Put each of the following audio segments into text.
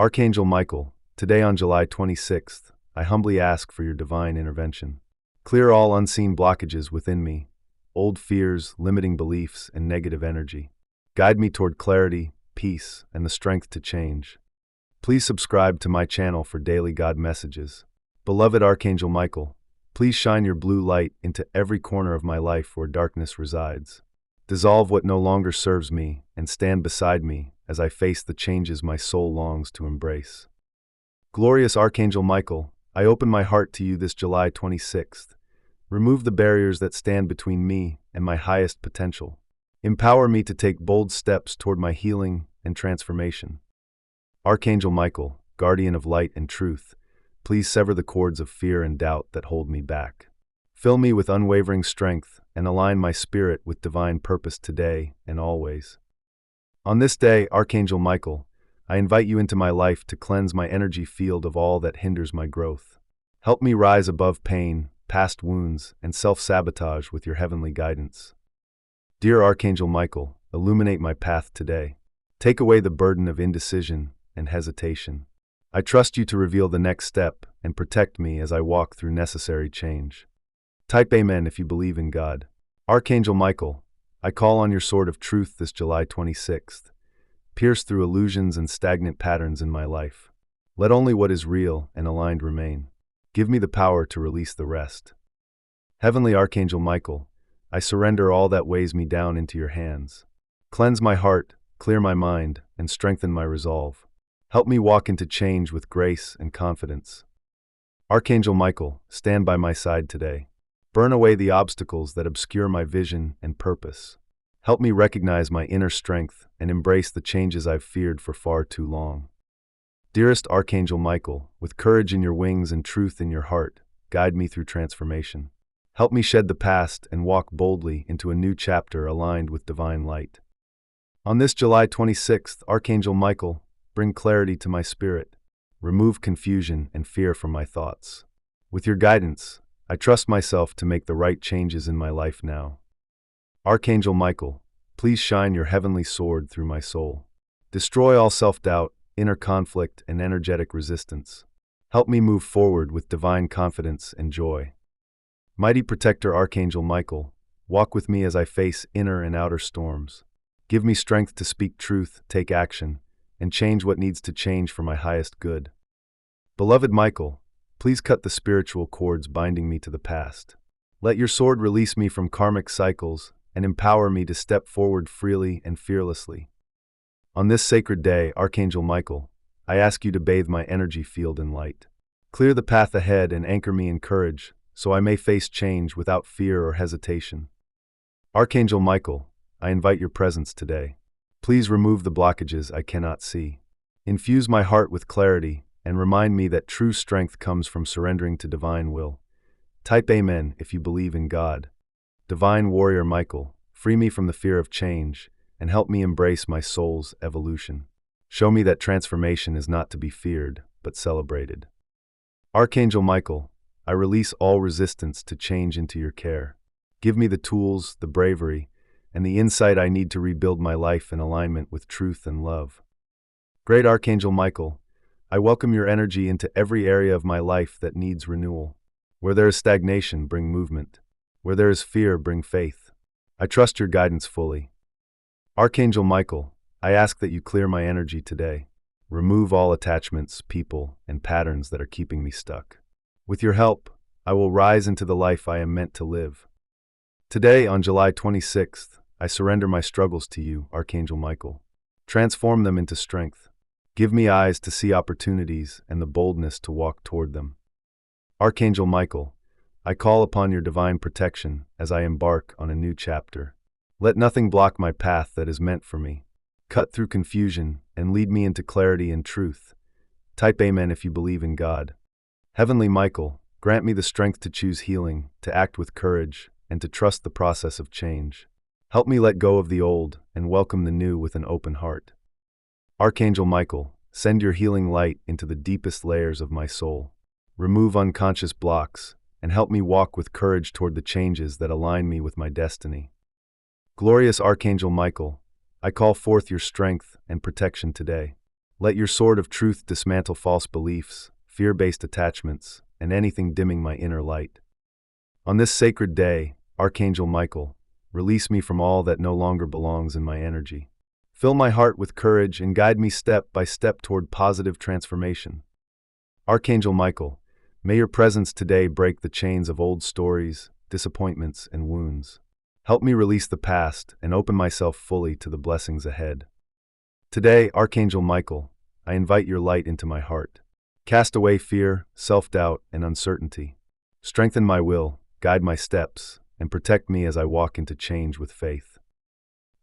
Archangel Michael, today on July 26th, I humbly ask for your divine intervention. Clear all unseen blockages within me, old fears, limiting beliefs, and negative energy. Guide me toward clarity, peace, and the strength to change. Please subscribe to my channel for daily God messages. Beloved Archangel Michael, please shine your blue light into every corner of my life where darkness resides. Dissolve what no longer serves me and stand beside me as I face the changes my soul longs to embrace. Glorious Archangel Michael, I open my heart to you this July 26th. Remove the barriers that stand between me and my highest potential. Empower me to take bold steps toward my healing and transformation. Archangel Michael, guardian of light and truth, please sever the cords of fear and doubt that hold me back. Fill me with unwavering strength and align my spirit with divine purpose today and always. On this day, Archangel Michael, I invite you into my life to cleanse my energy field of all that hinders my growth. Help me rise above pain, past wounds, and self-sabotage with your heavenly guidance. Dear Archangel Michael, illuminate my path today. Take away the burden of indecision and hesitation. I trust you to reveal the next step and protect me as I walk through necessary change. Type Amen if you believe in God. Archangel Michael, I call on your sword of truth this July 26th. Pierce through illusions and stagnant patterns in my life. Let only what is real and aligned remain. Give me the power to release the rest. Heavenly Archangel Michael, I surrender all that weighs me down into your hands. Cleanse my heart, clear my mind, and strengthen my resolve. Help me walk into change with grace and confidence. Archangel Michael, stand by my side today. Burn away the obstacles that obscure my vision and purpose. Help me recognize my inner strength and embrace the changes I've feared for far too long. Dearest Archangel Michael, with courage in your wings and truth in your heart, guide me through transformation. Help me shed the past and walk boldly into a new chapter aligned with divine light. On this July 26th, Archangel Michael, bring clarity to my spirit. Remove confusion and fear from my thoughts. With your guidance, I trust myself to make the right changes in my life now. Archangel Michael, please shine your heavenly sword through my soul. Destroy all self-doubt, inner conflict, and energetic resistance. Help me move forward with divine confidence and joy. Mighty Protector Archangel Michael, walk with me as I face inner and outer storms. Give me strength to speak truth, take action, and change what needs to change for my highest good. Beloved Michael, please cut the spiritual cords binding me to the past. Let your sword release me from karmic cycles and empower me to step forward freely and fearlessly. On this sacred day, Archangel Michael, I ask you to bathe my energy field in light. Clear the path ahead and anchor me in courage, so I may face change without fear or hesitation. Archangel Michael, I invite your presence today. Please remove the blockages I cannot see. Infuse my heart with clarity and remind me that true strength comes from surrendering to divine will. Type Amen if you believe in God. Divine Warrior Michael, free me from the fear of change and help me embrace my soul's evolution. Show me that transformation is not to be feared, but celebrated. Archangel Michael, I release all resistance to change into your care. Give me the tools, the bravery, and the insight I need to rebuild my life in alignment with truth and love. Great Archangel Michael, I welcome your energy into every area of my life that needs renewal. Where there is stagnation, bring movement. Where there is fear, bring faith. I trust your guidance fully. Archangel Michael, I ask that you clear my energy today. Remove all attachments, people, and patterns that are keeping me stuck. With your help, I will rise into the life I am meant to live. Today, on July 26th, I surrender my struggles to you, Archangel Michael. Transform them into strength. Give me eyes to see opportunities and the boldness to walk toward them. Archangel Michael, I call upon your divine protection as I embark on a new chapter. Let nothing block my path that is meant for me. Cut through confusion and lead me into clarity and truth. Type Amen if you believe in God. Heavenly Michael, grant me the strength to choose healing, to act with courage, and to trust the process of change. Help me let go of the old and welcome the new with an open heart. Archangel Michael, send your healing light into the deepest layers of my soul. Remove unconscious blocks and help me walk with courage toward the changes that align me with my destiny. Glorious Archangel Michael, I call forth your strength and protection today. Let your sword of truth dismantle false beliefs, fear-based attachments, and anything dimming my inner light. On this sacred day, Archangel Michael, release me from all that no longer belongs in my energy. Fill my heart with courage and guide me step by step toward positive transformation. Archangel Michael, may your presence today break the chains of old stories, disappointments, and wounds. Help me release the past and open myself fully to the blessings ahead. Today, Archangel Michael, I invite your light into my heart. Cast away fear, self-doubt, and uncertainty. Strengthen my will, guide my steps, and protect me as I walk into change with faith.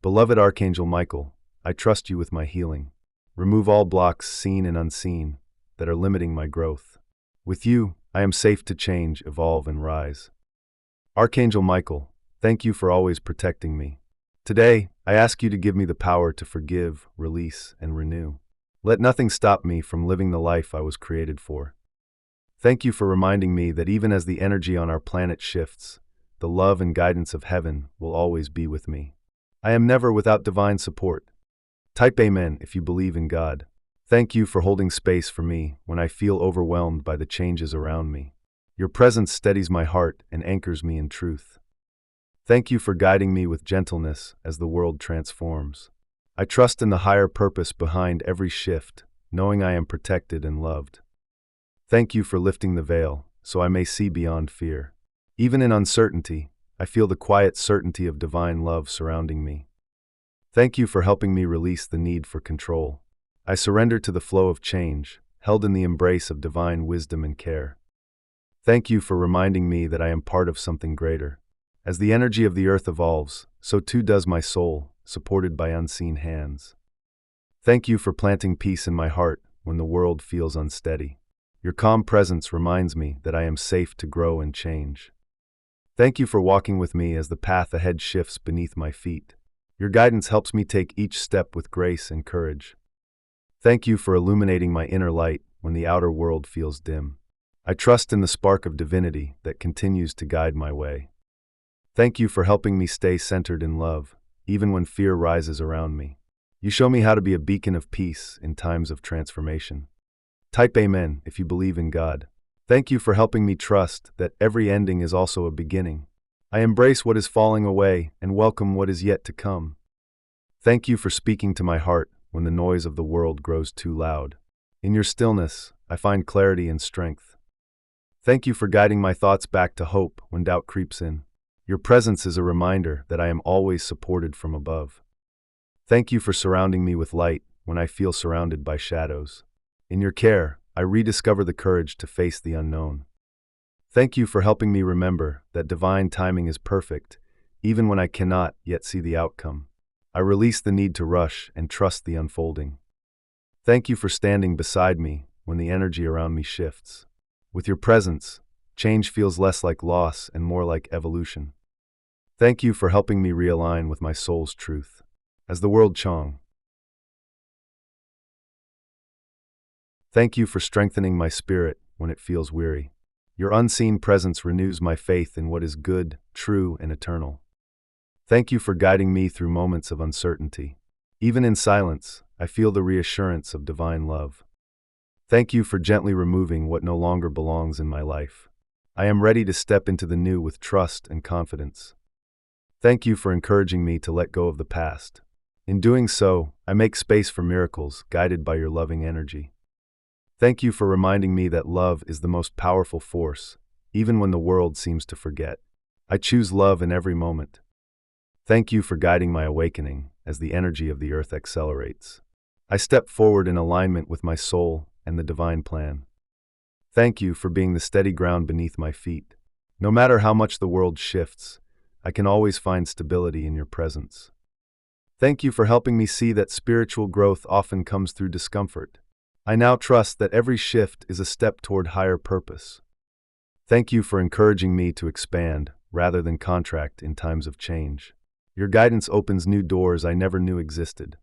Beloved Archangel Michael, I trust you with my healing. Remove all blocks, seen and unseen, that are limiting my growth. With you, I am safe to change, evolve, and rise. Archangel Michael, thank you for always protecting me. Today, I ask you to give me the power to forgive, release, and renew. Let nothing stop me from living the life I was created for. Thank you for reminding me that even as the energy on our planet shifts, the love and guidance of heaven will always be with me. I am never without divine support. Type Amen if you believe in God. Thank you for holding space for me when I feel overwhelmed by the changes around me. Your presence steadies my heart and anchors me in truth. Thank you for guiding me with gentleness as the world transforms. I trust in the higher purpose behind every shift, knowing I am protected and loved. Thank you for lifting the veil, so I may see beyond fear. Even in uncertainty, I feel the quiet certainty of divine love surrounding me. Thank you for helping me release the need for control. I surrender to the flow of change, held in the embrace of divine wisdom and care. Thank you for reminding me that I am part of something greater. As the energy of the earth evolves, so too does my soul, supported by unseen hands. Thank you for planting peace in my heart when the world feels unsteady. Your calm presence reminds me that I am safe to grow and change. Thank you for walking with me as the path ahead shifts beneath my feet. Your guidance helps me take each step with grace and courage. Thank you for illuminating my inner light when the outer world feels dim. I trust in the spark of divinity that continues to guide my way. Thank you for helping me stay centered in love, even when fear rises around me. You show me how to be a beacon of peace in times of transformation. Type Amen if you believe in God. Thank you for helping me trust that every ending is also a beginning. I embrace what is falling away and welcome what is yet to come. Thank you for speaking to my heart when the noise of the world grows too loud. In your stillness, I find clarity and strength. Thank you for guiding my thoughts back to hope when doubt creeps in. Your presence is a reminder that I am always supported from above. Thank you for surrounding me with light when I feel surrounded by shadows. In your care, I rediscover the courage to face the unknown. Thank you for helping me remember that divine timing is perfect, even when I cannot yet see the outcome. I release the need to rush and trust the unfolding. Thank you for standing beside me when the energy around me shifts. With your presence, change feels less like loss and more like evolution. Thank you for helping me realign with my soul's truth. As the world chong. Thank you for strengthening my spirit when it feels weary. Your unseen presence renews my faith in what is good, true, and eternal. Thank you for guiding me through moments of uncertainty. Even in silence, I feel the reassurance of divine love. Thank you for gently removing what no longer belongs in my life. I am ready to step into the new with trust and confidence. Thank you for encouraging me to let go of the past. In doing so, I make space for miracles guided by your loving energy. Thank you for reminding me that love is the most powerful force, even when the world seems to forget. I choose love in every moment. Thank you for guiding my awakening as the energy of the earth accelerates. I step forward in alignment with my soul and the divine plan. Thank you for being the steady ground beneath my feet. No matter how much the world shifts, I can always find stability in your presence. Thank you for helping me see that spiritual growth often comes through discomfort. I now trust that every shift is a step toward higher purpose. Thank you for encouraging me to expand rather than contract in times of change. Your guidance opens new doors I never knew existed.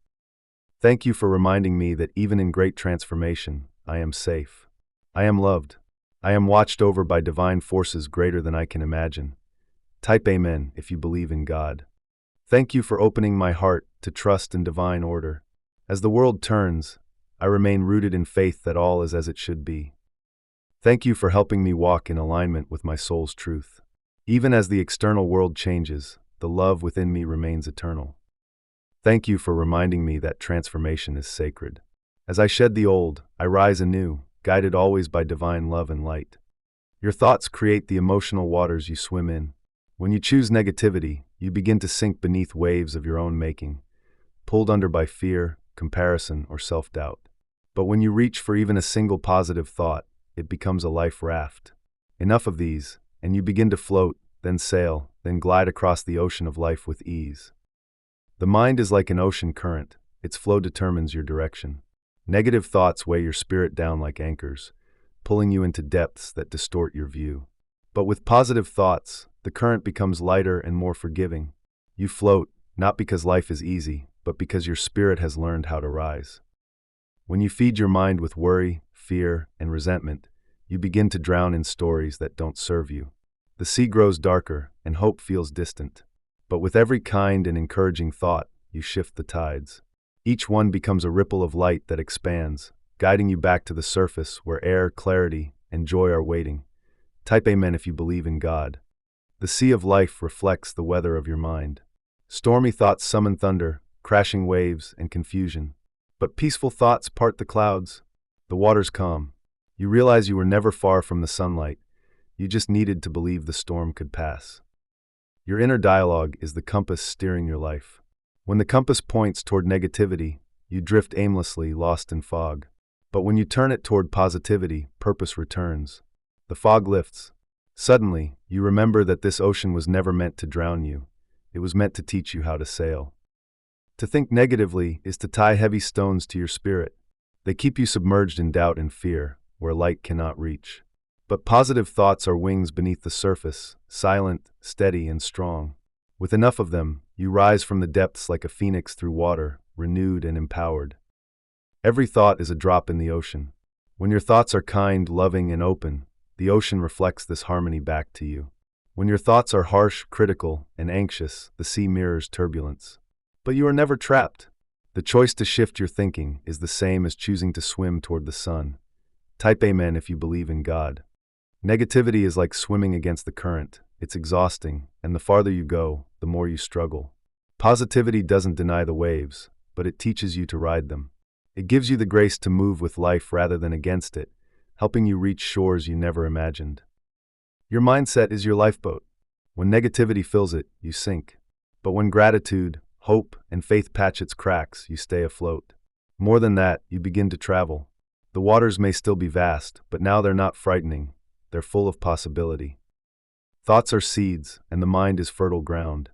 Thank you for reminding me that even in great transformation, I am safe. I am loved. I am watched over by divine forces greater than I can imagine. Type Amen if you believe in God. Thank you for opening my heart to trust in divine order. As the world turns, I remain rooted in faith that all is as it should be. Thank you for helping me walk in alignment with my soul's truth. Even as the external world changes, the love within me remains eternal. Thank you for reminding me that transformation is sacred. As I shed the old, I rise anew, guided always by divine love and light. Your thoughts create the emotional waters you swim in. When you choose negativity, you begin to sink beneath waves of your own making, pulled under by fear, comparison, or self-doubt. But when you reach for even a single positive thought, it becomes a life raft. Enough of these, and you begin to float, then sail, then glide across the ocean of life with ease. The mind is like an ocean current. Its flow determines your direction. Negative thoughts weigh your spirit down like anchors, pulling you into depths that distort your view. But with positive thoughts, the current becomes lighter and more forgiving. You float, not because life is easy, but because your spirit has learned how to rise. When you feed your mind with worry, fear, and resentment, you begin to drown in stories that don't serve you. The sea grows darker, and hope feels distant. But with every kind and encouraging thought, you shift the tides. Each one becomes a ripple of light that expands, guiding you back to the surface where air, clarity, and joy are waiting. Type Amen if you believe in God. The sea of life reflects the weather of your mind. Stormy thoughts summon thunder, crashing waves, and confusion. But peaceful thoughts part the clouds. The waters calm. You realize you were never far from the sunlight. You just needed to believe the storm could pass. Your inner dialogue is the compass steering your life. When the compass points toward negativity, you drift aimlessly, lost in fog. But when you turn it toward positivity, purpose returns. The fog lifts. Suddenly, you remember that this ocean was never meant to drown you. It was meant to teach you how to sail. To think negatively is to tie heavy stones to your spirit. They keep you submerged in doubt and fear, where light cannot reach. But positive thoughts are wings beneath the surface, silent, steady, and strong. With enough of them, you rise from the depths like a phoenix through water, renewed and empowered. Every thought is a drop in the ocean. When your thoughts are kind, loving, and open, the ocean reflects this harmony back to you. When your thoughts are harsh, critical, and anxious, the sea mirrors turbulence. But you are never trapped. The choice to shift your thinking is the same as choosing to swim toward the sun. Type Amen if you believe in God. Negativity is like swimming against the current. It's exhausting, and the farther you go, the more you struggle. Positivity doesn't deny the waves, but it teaches you to ride them. It gives you the grace to move with life rather than against it, helping you reach shores you never imagined. Your mindset is your lifeboat. When negativity fills it, you sink. But when gratitude, hope, and faith patch its cracks, you stay afloat. More than that, you begin to travel. The waters may still be vast, but now they're not frightening. They're full of possibility. Thoughts are seeds, and the mind is fertile ground.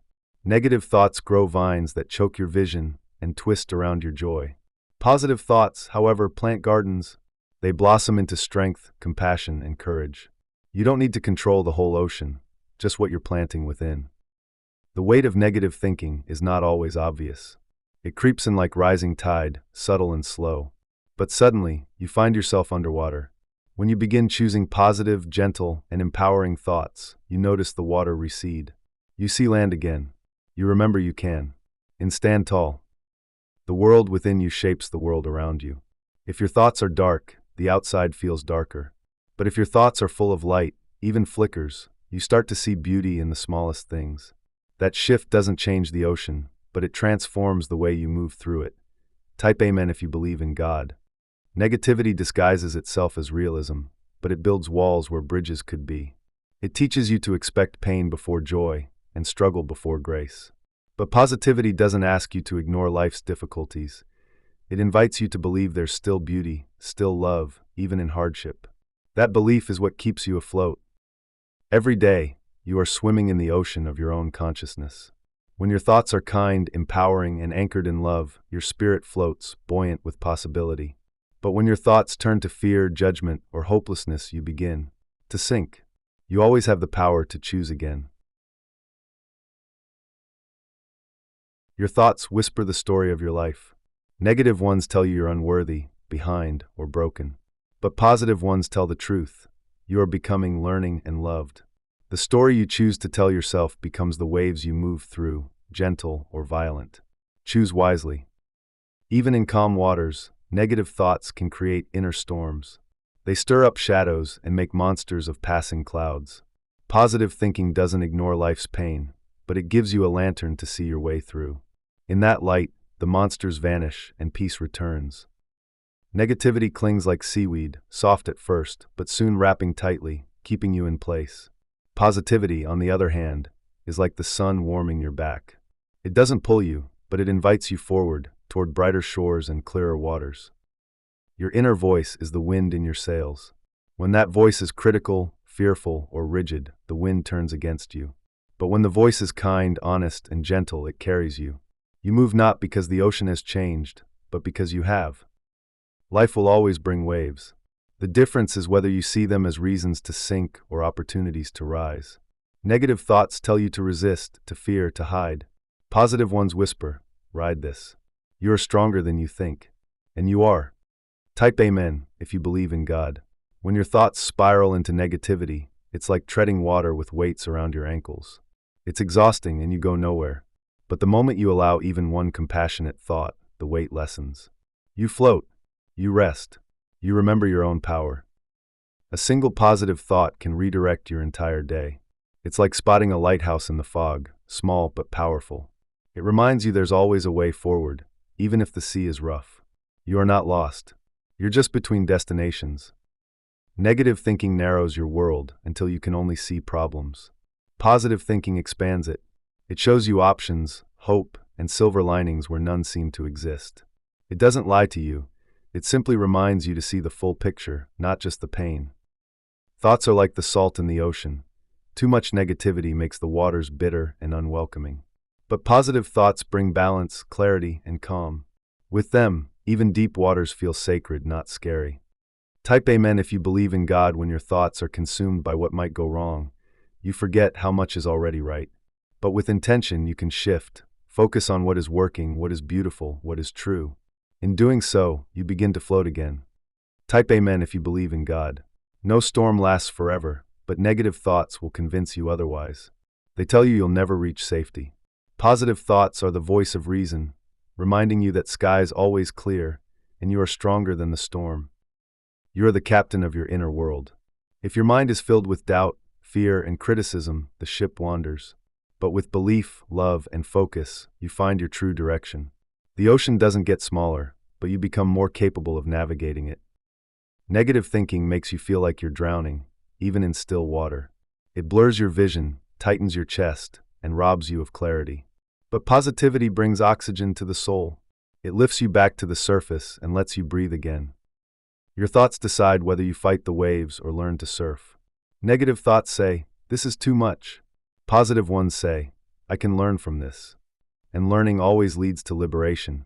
Negative thoughts grow vines that choke your vision and twist around your joy. Positive thoughts, however, plant gardens. They blossom into strength, compassion, and courage. You don't need to control the whole ocean, just what you're planting within. The weight of negative thinking is not always obvious. It creeps in like rising tide, subtle and slow. But suddenly, you find yourself underwater. When you begin choosing positive, gentle, and empowering thoughts, you notice the water recede. You see land again. You remember you can. And stand tall. The world within you shapes the world around you. If your thoughts are dark, the outside feels darker. But if your thoughts are full of light, even flickers, you start to see beauty in the smallest things. That shift doesn't change the ocean, but it transforms the way you move through it. Type Amen if you believe in God. Negativity disguises itself as realism, but it builds walls where bridges could be. It teaches you to expect pain before joy and struggle before grace. But positivity doesn't ask you to ignore life's difficulties. It invites you to believe there's still beauty, still love, even in hardship. That belief is what keeps you afloat. Every day, you are swimming in the ocean of your own consciousness. When your thoughts are kind, empowering, and anchored in love, your spirit floats, buoyant with possibility. But when your thoughts turn to fear, judgment, or hopelessness, you begin to sink. You always have the power to choose again. Your thoughts whisper the story of your life. Negative ones tell you you're unworthy, behind, or broken. But positive ones tell the truth. You are becoming, learning, and loved. The story you choose to tell yourself becomes the waves you move through, gentle or violent. Choose wisely. Even in calm waters, Negative thoughts can create inner storms. They stir up shadows and make monsters of passing clouds. Positive thinking doesn't ignore life's pain, but it gives you a lantern to see your way through. In that light, the monsters vanish and peace returns. Negativity clings like seaweed, soft at first, but soon wrapping tightly, keeping you in place. Positivity, on the other hand, is like the sun warming your back. It doesn't pull you, but it invites you forward, toward brighter shores and clearer waters. Your inner voice is the wind in your sails. When that voice is critical, fearful, or rigid, the wind turns against you. But when the voice is kind, honest, and gentle, it carries you. You move not because the ocean has changed, but because you have. Life will always bring waves. The difference is whether you see them as reasons to sink or opportunities to rise. Negative thoughts tell you to resist, to fear, to hide. Positive ones whisper, ride this. You are stronger than you think. And you are. Type Amen if you believe in God. When your thoughts spiral into negativity, it's like treading water with weights around your ankles. It's exhausting and you go nowhere. But the moment you allow even one compassionate thought, the weight lessens. You float. You rest. You remember your own power. A single positive thought can redirect your entire day. It's like spotting a lighthouse in the fog, small but powerful. It reminds you there's always a way forward, even if the sea is rough. You are not lost. You're just between destinations. Negative thinking narrows your world until you can only see problems. Positive thinking expands it. It shows you options, hope, and silver linings where none seem to exist. It doesn't lie to you. It simply reminds you to see the full picture, not just the pain. Thoughts are like the salt in the ocean. Too much negativity makes the waters bitter and unwelcoming. But positive thoughts bring balance, clarity, and calm. With them, even deep waters feel sacred, not scary. Type Amen if you believe in God. When your thoughts are consumed by what might go wrong, you forget how much is already right. But with intention, you can shift. Focus on what is working, what is beautiful, what is true. In doing so, you begin to float again. Type Amen if you believe in God. No storm lasts forever, but negative thoughts will convince you otherwise. They tell you you'll never reach safety. Positive thoughts are the voice of reason, reminding you that skies always clear, and you are stronger than the storm. You are the captain of your inner world. If your mind is filled with doubt, fear, and criticism, the ship wanders. But with belief, love, and focus, you find your true direction. The ocean doesn't get smaller, but you become more capable of navigating it. Negative thinking makes you feel like you're drowning, even in still water. It blurs your vision, tightens your chest, and robs you of clarity. But positivity brings oxygen to the soul. It lifts you back to the surface and lets you breathe again. Your thoughts decide whether you fight the waves or learn to surf. Negative thoughts say, this is too much. Positive ones say, I can learn from this. And learning always leads to liberation.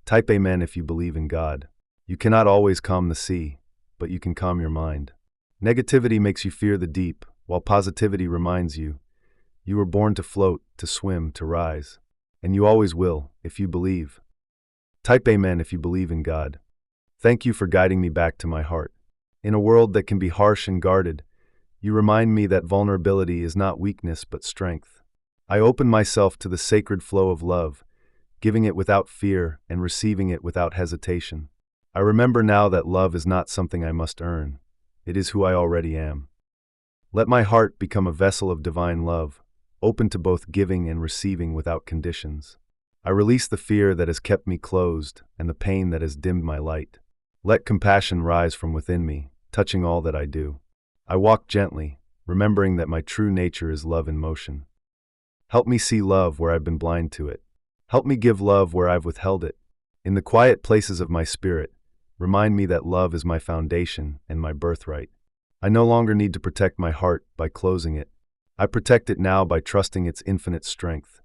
Type Amen if you believe in God. You cannot always calm the sea, but you can calm your mind. Negativity makes you fear the deep, while positivity reminds you, you were born to float, to swim, to rise. And you always will, if you believe. Type Amen if you believe in God. Thank you for guiding me back to my heart. In a world that can be harsh and guarded, you remind me that vulnerability is not weakness but strength. I open myself to the sacred flow of love, giving it without fear and receiving it without hesitation. I remember now that love is not something I must earn. It is who I already am. Let my heart become a vessel of divine love, open to both giving and receiving without conditions. I release the fear that has kept me closed and the pain that has dimmed my light. Let compassion rise from within me, touching all that I do. I walk gently, remembering that my true nature is love in motion. Help me see love where I've been blind to it. Help me give love where I've withheld it. In the quiet places of my spirit, remind me that love is my foundation and my birthright. I no longer need to protect my heart by closing it. I protect it now by trusting its infinite strength.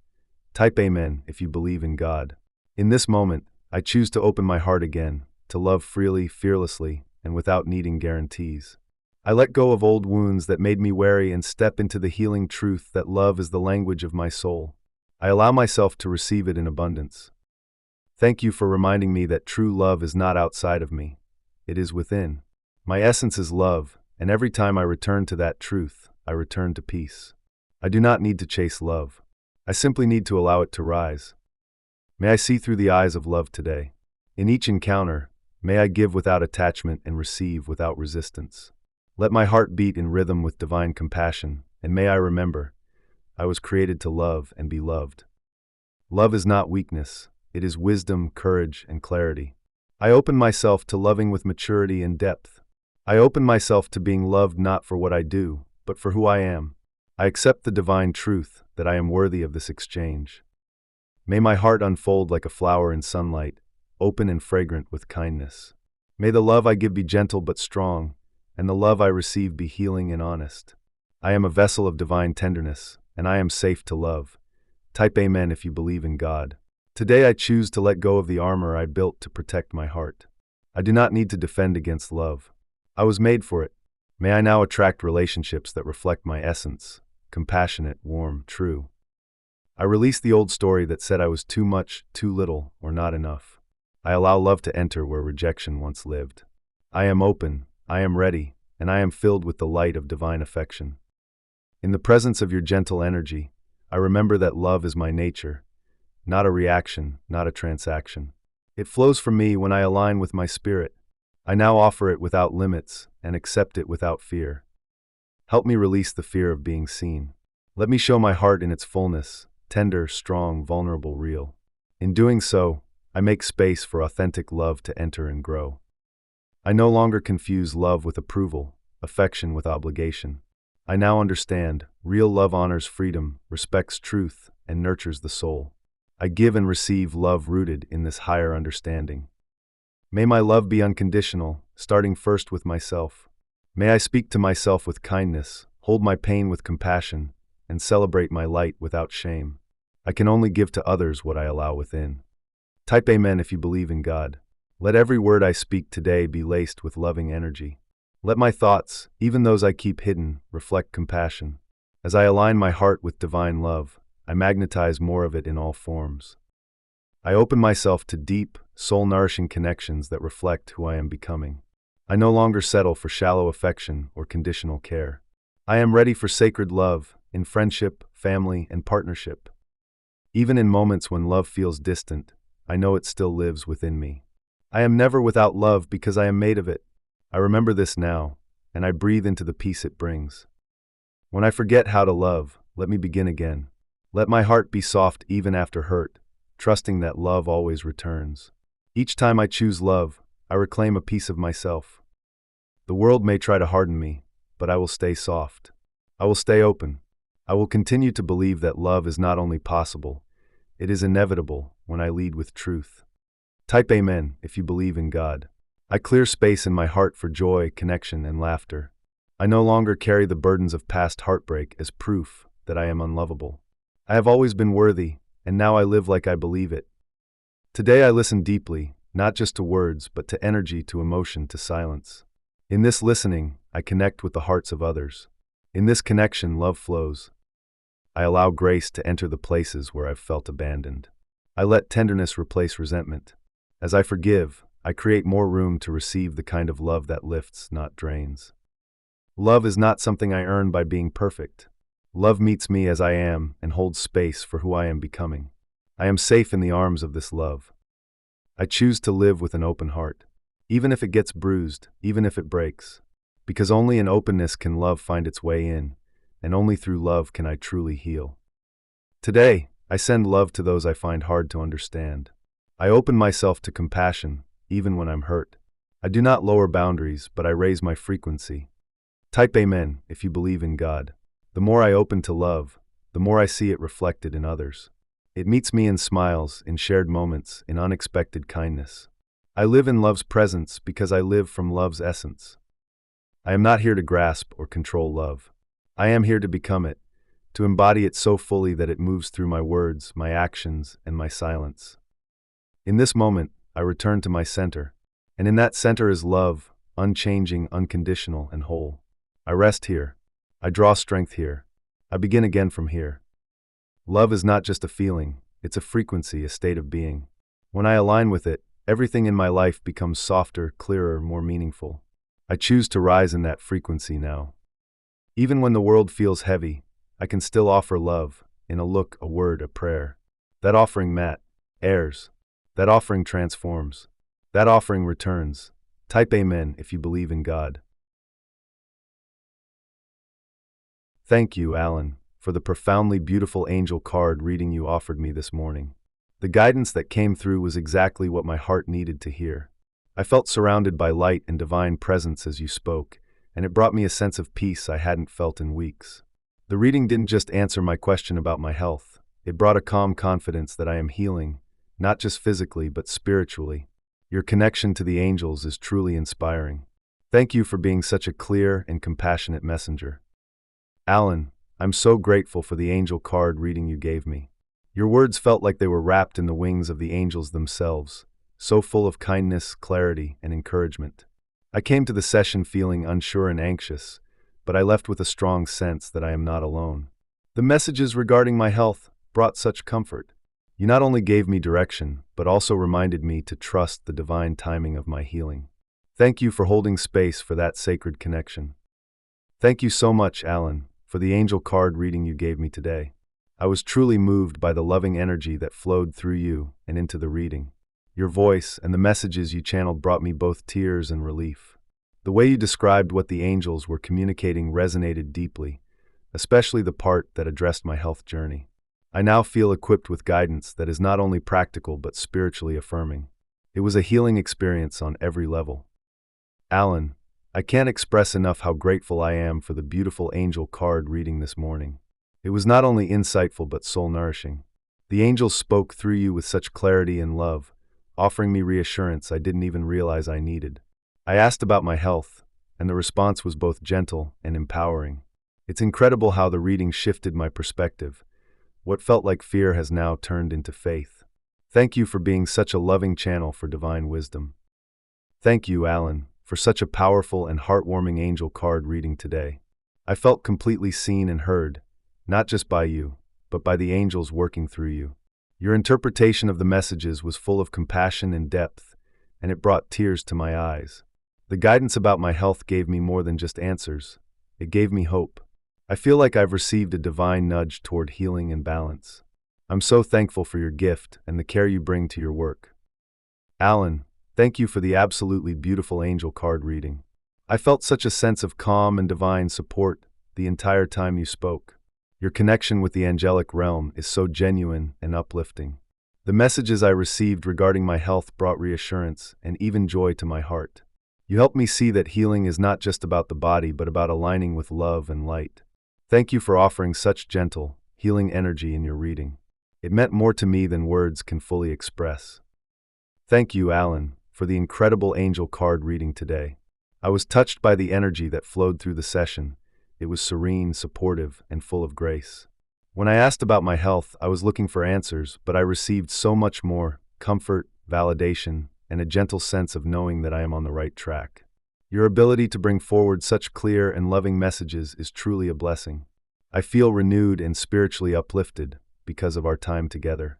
Type Amen if you believe in God. In this moment, I choose to open my heart again, to love freely, fearlessly, and without needing guarantees. I let go of old wounds that made me wary and step into the healing truth that love is the language of my soul. I allow myself to receive it in abundance. Thank you for reminding me that true love is not outside of me. It is within. My essence is love, and every time I return to that truth, I return to peace. I do not need to chase love. I simply need to allow it to rise. May I see through the eyes of love today. In each encounter, May I give without attachment and receive without resistance. Let my heart beat in rhythm with divine compassion, and may I remember, I was created to love and be loved. Love is not weakness, it is wisdom, courage, and clarity. I open myself to loving with maturity and depth. I open myself to being loved not for what I do, but for who I am. I accept the divine truth that I am worthy of this exchange. May my heart unfold like a flower in sunlight, open and fragrant with kindness. May the love I give be gentle but strong, and the love I receive be healing and honest. I am a vessel of divine tenderness, and I am safe to love. Type Amen if you believe in God. Today I choose to let go of the armor I built to protect my heart. I do not need to defend against love. I was made for it. May I now attract relationships that reflect my essence, compassionate, warm, true. I release the old story that said I was too much, too little, or not enough. I allow love to enter where rejection once lived. I am open, I am ready, and I am filled with the light of divine affection. In the presence of your gentle energy, I remember that love is my nature, not a reaction, not a transaction. It flows from me when I align with my spirit. I now offer it without limits and accept it without fear. Help me release the fear of being seen. Let me show my heart in its fullness, tender, strong, vulnerable, real. In doing so, I make space for authentic love to enter and grow. I no longer confuse love with approval, affection with obligation. I now understand, real love honors freedom, respects truth, and nurtures the soul. I give and receive love rooted in this higher understanding. May my love be unconditional, starting first with myself. May I speak to myself with kindness, hold my pain with compassion, and celebrate my light without shame. I can only give to others what I allow within. Type Amen if you believe in God. Let every word I speak today be laced with loving energy. Let my thoughts, even those I keep hidden, reflect compassion. As I align my heart with divine love, I magnetize more of it in all forms. I open myself to deep, soul-nourishing connections that reflect who I am becoming. I no longer settle for shallow affection or conditional care. I am ready for sacred love in friendship, family, and partnership. Even in moments when love feels distant, I know it still lives within me. I am never without love because I am made of it. I remember this now, and I breathe into the peace it brings. When I forget how to love, let me begin again. Let my heart be soft even after hurt, trusting that love always returns. Each time I choose love, I reclaim a piece of myself. The world may try to harden me, but I will stay soft. I will stay open. I will continue to believe that love is not only possible, it is inevitable when I lead with truth. Type Amen if you believe in God. I clear space in my heart for joy, connection, and laughter. I no longer carry the burdens of past heartbreak as proof that I am unlovable. I have always been worthy, and now I live like I believe it. Today I listen deeply, not just to words, but to energy, to emotion, to silence. In this listening, I connect with the hearts of others. In this connection, love flows. I allow grace to enter the places where I've felt abandoned. I let tenderness replace resentment. As I forgive, I create more room to receive the kind of love that lifts, not drains. Love is not something I earn by being perfect. Love meets me as I am and holds space for who I am becoming. I am safe in the arms of this love. I choose to live with an open heart, even if it gets bruised, even if it breaks, because only in openness can love find its way in, and only through love can I truly heal. Today, I send love to those I find hard to understand. I open myself to compassion, even when I'm hurt. I do not lower boundaries, but I raise my frequency. Type Amen if you believe in God. The more I open to love, the more I see it reflected in others. It meets me in smiles, in shared moments, in unexpected kindness. I live in love's presence because I live from love's essence. I am not here to grasp or control love. I am here to become it, to embody it so fully that it moves through my words, my actions, and my silence. In this moment, I return to my center, and in that center is love, unchanging, unconditional, and whole. I rest here. I draw strength here. I begin again from here. Love is not just a feeling, it's a frequency, a state of being. When I align with it, everything in my life becomes softer, clearer, more meaningful. I choose to rise in that frequency now. Even when the world feels heavy, I can still offer love, in a look, a word, a prayer. That offering airs. That offering transforms. That offering returns. Type Amen if you believe in God. Thank you, Alan, for the profoundly beautiful angel card reading you offered me this morning. The guidance that came through was exactly what my heart needed to hear. I felt surrounded by light and divine presence as you spoke, and it brought me a sense of peace I hadn't felt in weeks. The reading didn't just answer my question about my health. It brought a calm confidence that I am healing, not just physically but spiritually. Your connection to the angels is truly inspiring. Thank you for being such a clear and compassionate messenger. Alan, I'm so grateful for the angel card reading you gave me. Your words felt like they were wrapped in the wings of the angels themselves, so full of kindness, clarity, and encouragement. I came to the session feeling unsure and anxious, but I left with a strong sense that I am not alone. The messages regarding my health brought such comfort. You not only gave me direction, but also reminded me to trust the divine timing of my healing. Thank you for holding space for that sacred connection. Thank you so much, Alan, for the angel card reading you gave me today. I was truly moved by the loving energy that flowed through you and into the reading. Your voice and the messages you channeled brought me both tears and relief. The way you described what the angels were communicating resonated deeply, especially the part that addressed my health journey. I now feel equipped with guidance that is not only practical but spiritually affirming. It was a healing experience on every level. Alan, I can't express enough how grateful I am for the beautiful angel card reading this morning. It was not only insightful but soul-nourishing. The angels spoke through you with such clarity and love, offering me reassurance I didn't even realize I needed. I asked about my health, and the response was both gentle and empowering. It's incredible how the reading shifted my perspective. What felt like fear has now turned into faith. Thank you for being such a loving channel for divine wisdom. Thank you, Alan, for such a powerful and heartwarming angel card reading today. I felt completely seen and heard, not just by you, but by the angels working through you. Your interpretation of the messages was full of compassion and depth, and it brought tears to my eyes. The guidance about my health gave me more than just answers. It gave me hope. I feel like I've received a divine nudge toward healing and balance. I'm so thankful for your gift and the care you bring to your work. Alan, thank you for the absolutely beautiful angel card reading. I felt such a sense of calm and divine support the entire time you spoke. Your connection with the angelic realm is so genuine and uplifting. The messages I received regarding my health brought reassurance and even joy to my heart. You helped me see that healing is not just about the body but about aligning with love and light. Thank you for offering such gentle, healing energy in your reading. It meant more to me than words can fully express. Thank you, Alan, for the incredible angel card reading today. I was touched by the energy that flowed through the session. It was serene, supportive, and full of grace. When I asked about my health, I was looking for answers, but I received so much more: comfort, validation, and a gentle sense of knowing that I am on the right track. Your ability to bring forward such clear and loving messages is truly a blessing. I feel renewed and spiritually uplifted because of our time together.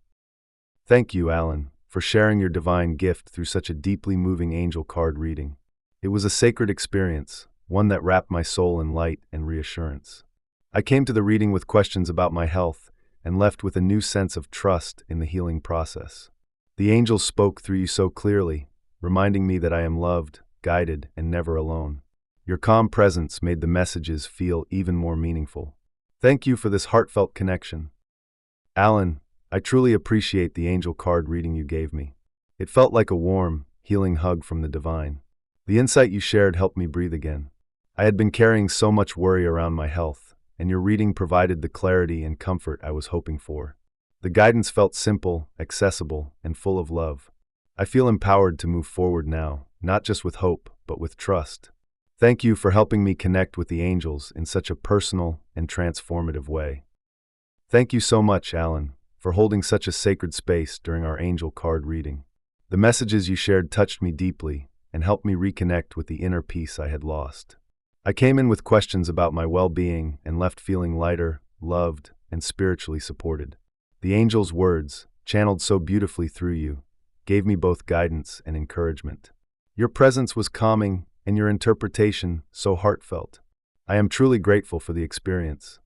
Thank you, Alan, for sharing your divine gift through such a deeply moving angel card reading. It was a sacred experience, one that wrapped my soul in light and reassurance. I came to the reading with questions about my health and left with a new sense of trust in the healing process. The angels spoke through you so clearly, reminding me that I am loved, guided, and never alone. Your calm presence made the messages feel even more meaningful. Thank you for this heartfelt connection. Alan, I truly appreciate the angel card reading you gave me. It felt like a warm, healing hug from the divine. The insight you shared helped me breathe again. I had been carrying so much worry around my health, and your reading provided the clarity and comfort I was hoping for. The guidance felt simple, accessible, and full of love. I feel empowered to move forward now, not just with hope, but with trust. Thank you for helping me connect with the angels in such a personal and transformative way. Thank you so much, Alan, for holding such a sacred space during our angel card reading. The messages you shared touched me deeply and helped me reconnect with the inner peace I had lost. I came in with questions about my well-being and left feeling lighter, loved, and spiritually supported. The angel's words, channeled so beautifully through you, gave me both guidance and encouragement. Your presence was calming, and your interpretation so heartfelt. I am truly grateful for the experience.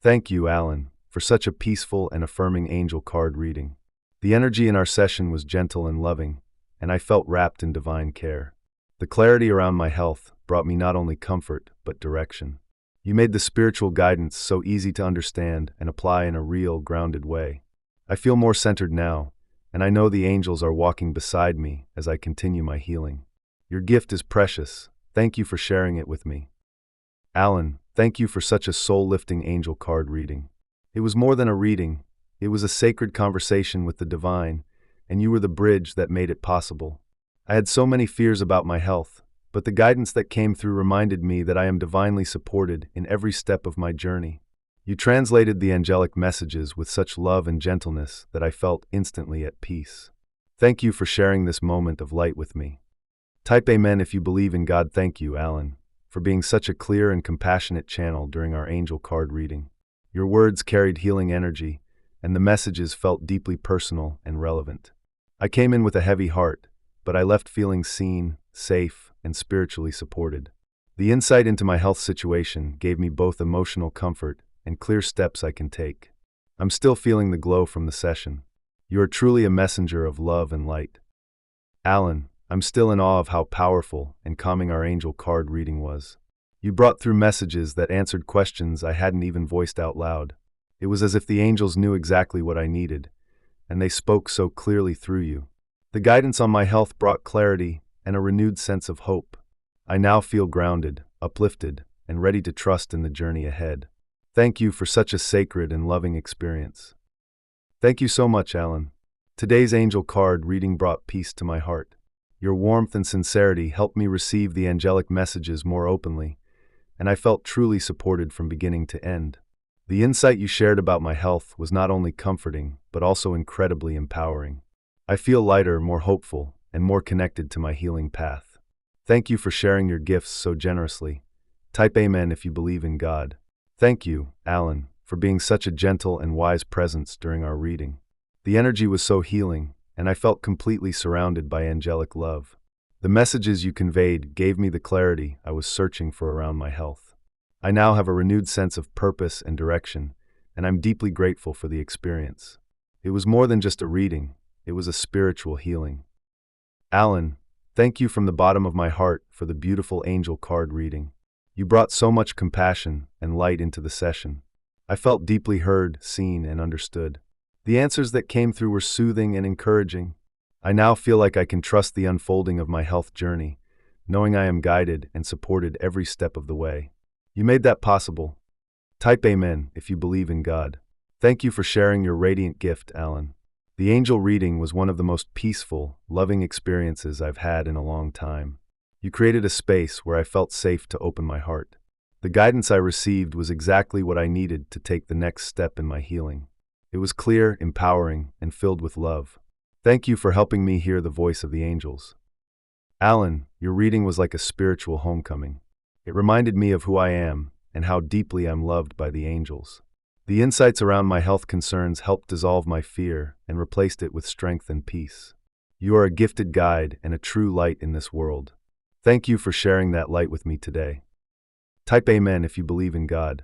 Thank you, Alan, for such a peaceful and affirming angel card reading. The energy in our session was gentle and loving, and I felt wrapped in divine care. The clarity around my health brought me not only comfort, but direction. You made the spiritual guidance so easy to understand and apply in a real, grounded way. I feel more centered now, and I know the angels are walking beside me as I continue my healing. Your gift is precious. Thank you for sharing it with me. Alan, thank you for such a soul-lifting angel card reading. It was more than a reading. It was a sacred conversation with the divine, and you were the bridge that made it possible. I had so many fears about my health, but the guidance that came through reminded me that I am divinely supported in every step of my journey. You translated the angelic messages with such love and gentleness that I felt instantly at peace. Thank you for sharing this moment of light with me. Type Amen if you believe in God. Thank you, Alan, for being such a clear and compassionate channel during our angel card reading. Your words carried healing energy, and the messages felt deeply personal and relevant. I came in with a heavy heart, but I left feeling seen, safe, and spiritually supported. The insight into my health situation gave me both emotional comfort and clear steps I can take. I'm still feeling the glow from the session. You are truly a messenger of love and light. Alan, I'm still in awe of how powerful and calming our angel card reading was. You brought through messages that answered questions I hadn't even voiced out loud. It was as if the angels knew exactly what I needed, and they spoke so clearly through you. The guidance on my health brought clarity and a renewed sense of hope. I now feel grounded, uplifted, and ready to trust in the journey ahead. Thank you for such a sacred and loving experience. Thank you so much, Alan. Today's angel card reading brought peace to my heart. Your warmth and sincerity helped me receive the angelic messages more openly, and I felt truly supported from beginning to end. The insight you shared about my health was not only comforting, but also incredibly empowering. I feel lighter, more hopeful, and more connected to my healing path. Thank you for sharing your gifts so generously. Type Amen if you believe in God. Thank you, Alan, for being such a gentle and wise presence during our reading. The energy was so healing, and I felt completely surrounded by angelic love. The messages you conveyed gave me the clarity I was searching for around my health. I now have a renewed sense of purpose and direction, and I'm deeply grateful for the experience. It was more than just a reading, it was a spiritual healing. Alan, thank you from the bottom of my heart for the beautiful angel card reading. You brought so much compassion and light into the session. I felt deeply heard, seen, and understood. The answers that came through were soothing and encouraging. I now feel like I can trust the unfolding of my health journey, knowing I am guided and supported every step of the way. You made that possible. Type Amen if you believe in God. Thank you for sharing your radiant gift, Alan. The angel reading was one of the most peaceful, loving experiences I've had in a long time. You created a space where I felt safe to open my heart. The guidance I received was exactly what I needed to take the next step in my healing. It was clear, empowering, and filled with love. Thank you for helping me hear the voice of the angels. Alan, your reading was like a spiritual homecoming. It reminded me of who I am and how deeply I'm loved by the angels. The insights around my health concerns helped dissolve my fear and replaced it with strength and peace. You are a gifted guide and a true light in this world. Thank you for sharing that light with me today. Type Amen if you believe in God.